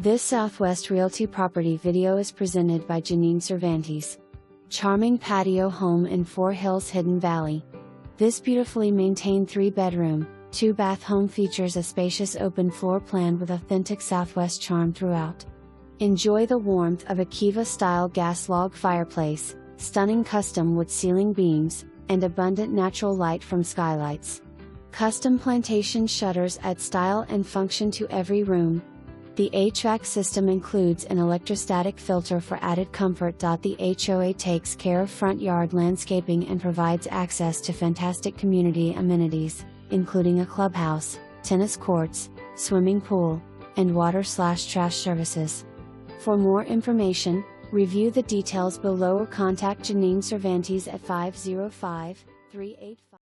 This Southwest Realty property video is presented by Janine Cervantes. Charming patio home in Four Hills Hidden Valley. This beautifully maintained 3-bedroom, 2-bath home features a spacious open floor plan with authentic Southwest charm throughout. Enjoy the warmth of a Kiva-style gas log fireplace, stunning custom wood ceiling beams, and abundant natural light from skylights. Custom plantation shutters add style and function to every room. The HVAC system includes an electrostatic filter for added comfort. The HOA takes care of front yard landscaping and provides access to fantastic community amenities, including a clubhouse, tennis courts, swimming pool, and water/trash services. For more information, review the details below or contact Janine Cervantes at 505-385